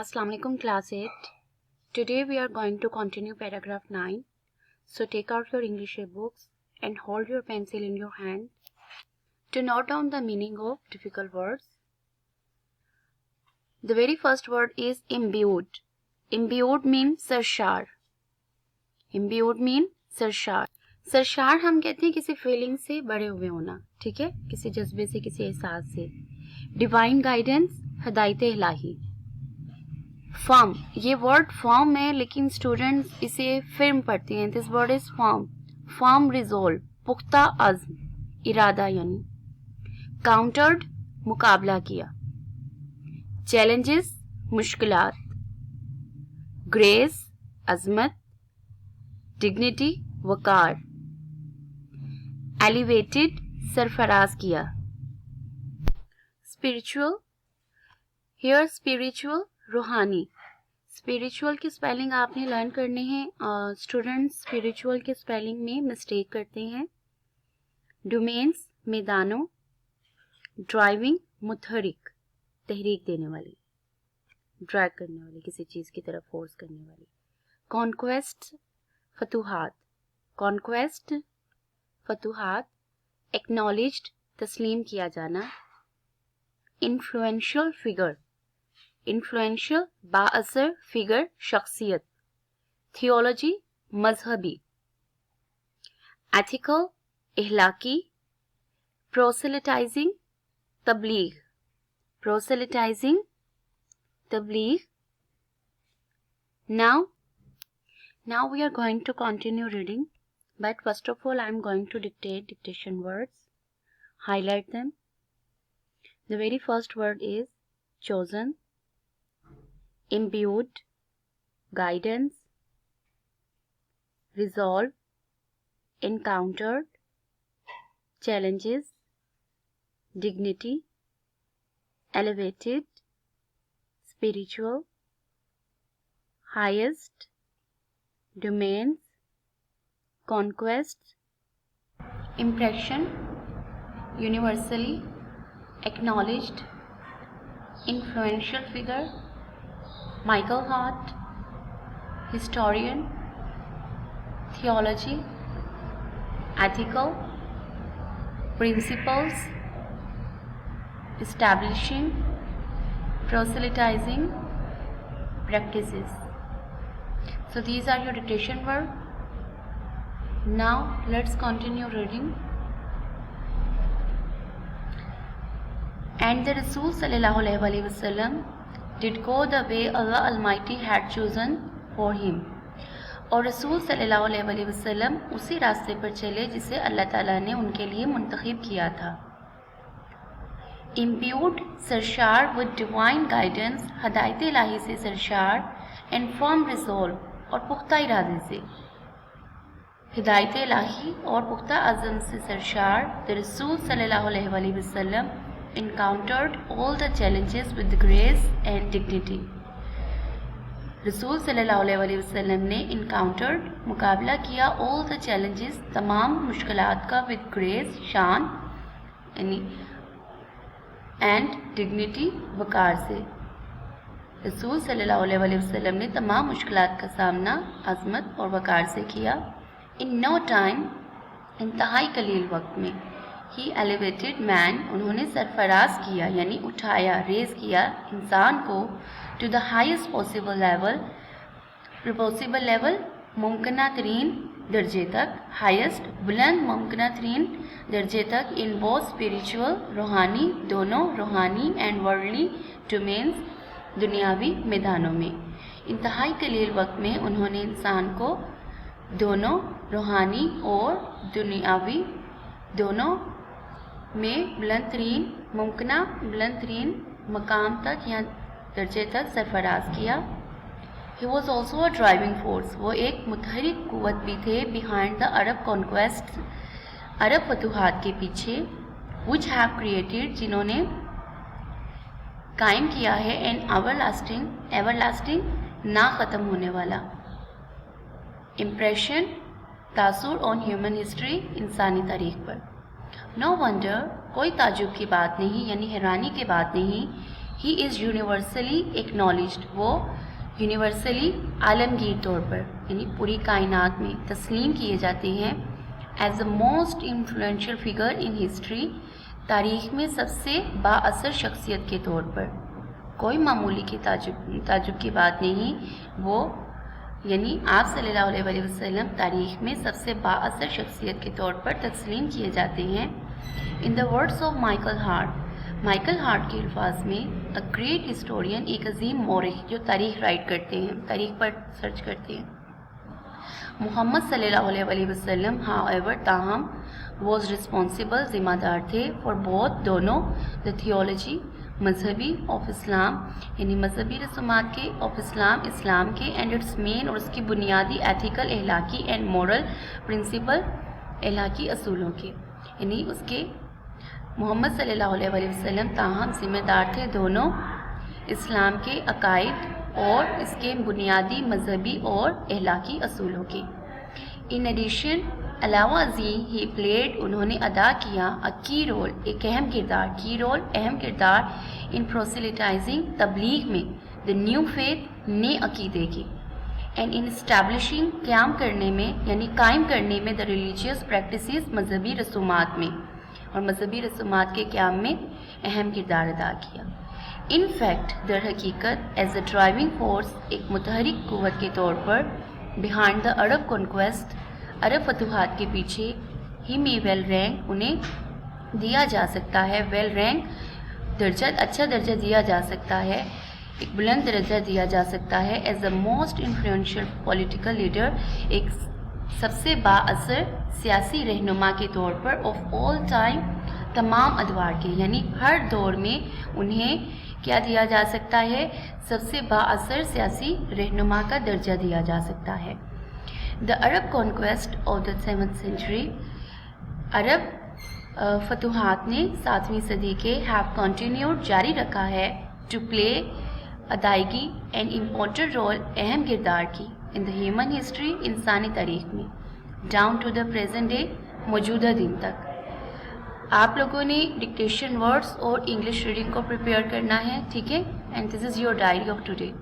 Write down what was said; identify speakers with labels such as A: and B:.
A: Assalamu alaikum class 8. Today we are going to continue paragraph 9. So take out your English books and hold your pencil in your hand to note down the meaning of difficult words. The very first word is imbued. Imbued means सरशार. Imbued means सरशार. सरशार हम कहते हैं किसी feeling से बड़े हुए होना, ठीक है, किसी जज्बे से, किसी एहसास से. डिवाइन गाइडेंस, हिदायत इलाही. फॉर्म, ये वर्ड फॉर्म है लेकिन स्टूडेंट्स इसे फिर्म पढ़ते हैं. This word is form. Form resolve, पुख्ता अज़्म, इरादा यानी. काउंटर्ड, मुकाबला किया. चैलेंजेस, मुश्किलात. ग्रेस, अजमत. डिग्निटी, वकार. एलिवेटेड, सरफराज किया. स्पिरिचुअल, हियर स्पिरिचुअल रूहानी. स्पिरिचुअल की स्पेलिंग आपने लर्न करने हैं. स्टूडेंट्स स्पिरिचुअल के स्पेलिंग में मिस्टेक करते हैं. डोमेन्स, मैदानों. ड्राइविंग, मुतहरिक, तहरीक देने वाली, ड्रैग करने वाली, किसी चीज़ की तरफ फोर्स करने वाली. कॉन्क्वेस्ट, फतूहात. कॉन्क्वेस्ट, फतूहात. एक्नॉलेज्ड, तस्लीम किया जाना. Influential figure. इन्फ्लुएंशियल, बाअसर, फिगर, शख्सियत. थियोलॉजी, मजहबी. एथिकल, इहलाकी. प्रोसेलिटाइजिंग, तबलीग. प्रोसेलिटाइजिंग, तबलीग. Now we are going to continue reading, but first of all I am going to dictate dictation words. Highlight them. The very first word is chosen, imbued, guidance, resolve, encountered, challenges, dignity, elevated, spiritual, highest, domains, conquest, impression, universally, acknowledged, influential figure, Michael Hart, historian, theology, ethical, principles, establishing, proselytizing, practices. So these are your dictation verbs. Now let's continue reading. And the Rasul sallallahu alaihi wasallam did go the way Allah Almighty had chosen for him. और रसूल सल्लल्लाहु अलैहि वसल्लम उसी रास्ते पर चले जिसे अल्लाह ताला ने उनके लिए मुंतखब किया था. Imbued, सरशार with divine guidance, हदायत इलाही से सरशार. And firm resolve, और पुख्ता इरादे से. हिदायत इलाही और पुख्ता अज़म से सरशार. The रसूल सल्लल्लाहु अलैहि वसल्लम encountered all the challenges with grace and dignity. रसूल सल्लल्लाहु अलैहि वसल्लम ने encountered, मुकाबला किया, all the challenges, तमाम मुश्किलात का, with grace, शान यानी, and dignity, वकार से. रसूल सल्लल्लाहु अलैहि वसल्लम ने तमाम मुश्किलात का सामना अज़मत और वकार से किया. इन नो टाइम, इंतहाई कलील वक्त में. ही एलिवेटेड मैन, उन्होंने सरफराज किया यानी उठाया, रेज किया इंसान को. To the highest possible level, possible level, मुमकिना तरीन दर्जे तक. हाईएस्ट, बुलंद मुमकिना तरीन दर्जे तक. इन बोथ स्पिरिचुअल, रूहानी, दोनों रूहानी, एंड वर्ल्डली डोमेन्स, दुनियावी मैदानों में. इंतहाई कलील वक्त में उन्होंने इंसान को दोनों रूहानी और दुनियावी दोनों में बुलंद तरीन, मुमकिना बुलंद तरीन मकाम तक या दर्जे तक सरफराज किया. He was also a driving force, वो एक मुतहरिक क़ुव्वत भी थे. बिहाइंड द अरब कॉन्क्वेस्ट, अरब फतूहात के पीछे. विच हैव क्रिएटेड, जिन्होंने कायम किया है. एन एवरलास्टिंग, एवरलास्टिंग ना ख़त्म होने वाला. इम्प्रेशन, तासुर ऑन ह्यूमन हिस्ट्री, इंसानी तारीख पर. नो वंडर, कोई ताजुब की बात नहीं यानी हैरानी की बात नहीं. ही इज़ यूनिवर्सली एक्नॉलेज्ड, वो यूनिवर्सली आलमगीर तौर पर यानी पूरी कायनात में तस्लीम किए जाते हैं as the most influential figure in history, तारीख़ में सबसे बाअसर शख्सियत के तौर पर। कोई मामूली की ताजुब की बात नहीं, वो यानी आप सल्लल्लाहु अलैहि वसल्लम तारीख़ में सबसे बाअसर शख्सियत के तौर पर तस्लीम किए जाते हैं। In the words of Michael Hart, Michael Hart के अल्फाज में, अ ग्रेट हिस्टोरियन, एक अजीम मौरिख जो तारीख़ राइट करते हैं, तारीख़ पर सर्च करते हैं, मोहम्मद सल्लल्लाहु अलैहि वसल्लम हाउएवर ताहम वॉज रिस्पॉन्सिबल, ज़िम्मेदार थे, फॉर बोथ दोनों, द थियोलॉजी मजहबी ऑफ इस्लाम यानी मजहबी रसूमात के, ऑफ इस्लाम इस्लाम के, एंड इट्स मेन और उसकी बुनियादी एथिकल अहलाकी एंड मॉरल प्रिंसिपल अहलाकी असूलों के, यानी उसके मोहम्मद सल्लल्लाहु अलैहि वसल्लम ताहम ज़िम्मेदार थे दोनों इस्लाम के अकायद और इसके बुनियादी मजहबी और अहलाकी असूलों के। इन एडिशन अलावा जी ही प्लेड, उन्होंने अदा किया, अ की रोल, एक अहम किरदार, की रोल अहम किरदार, इन प्रोसिलिटाइजिंग, तबलीग में, द न्यू फेथ, नए अकीदे की, एंड इन इस्टेब्लिशिंग, क़याम करने में यानी कायम करने में, द रिलीजियस प्रैक्टिसेस, मजहबी रसूमात में, और मजहबी रसूमात के क़याम में अहम किरदार अदा किया। इन फैक्ट, दर हकीकत, एज अ ड्राइविंग फोर्स, एक मुतहरिक क़ुव्वत के तौर पर, बिहाइंड द अरब कॉन्क्वेस्ट, अरब फतूहात के पीछे, ही में वेल रैंक, उन्हें दिया जा सकता है, वेल रैंक दर्जा, अच्छा दर्जा दिया जा सकता है, एक बुलंद दर्जा दिया जा सकता है, as the most influential political leader, एक सबसे बाअसर सियासी रहनुमा के तौर पर, ऑफ ऑल टाइम, तमाम अदवार के, यानी हर दौर में उन्हें क्या दिया जा सकता है, सबसे बाअसर सियासी रहनुमा का दर्जा दिया जा सकता है। The Arab conquest of the 7th century, अरब फतूहात ने 7वीं सदी के, हैव कंटिन्यूड, जारी रखा है, टू प्ले, अदायगी, एन इम्पोर्टेंट रोल, अहम किरदार की, इन द ह्यूमन हिस्ट्री, इंसानी तारीख में, down to the present day, मौजूदा दिन तक। आप लोगों ने डिक्टेशन वर्ड्स और इंग्लिश रीडिंग को प्रिपेयर करना है, ठीक है, and this is your diary of today.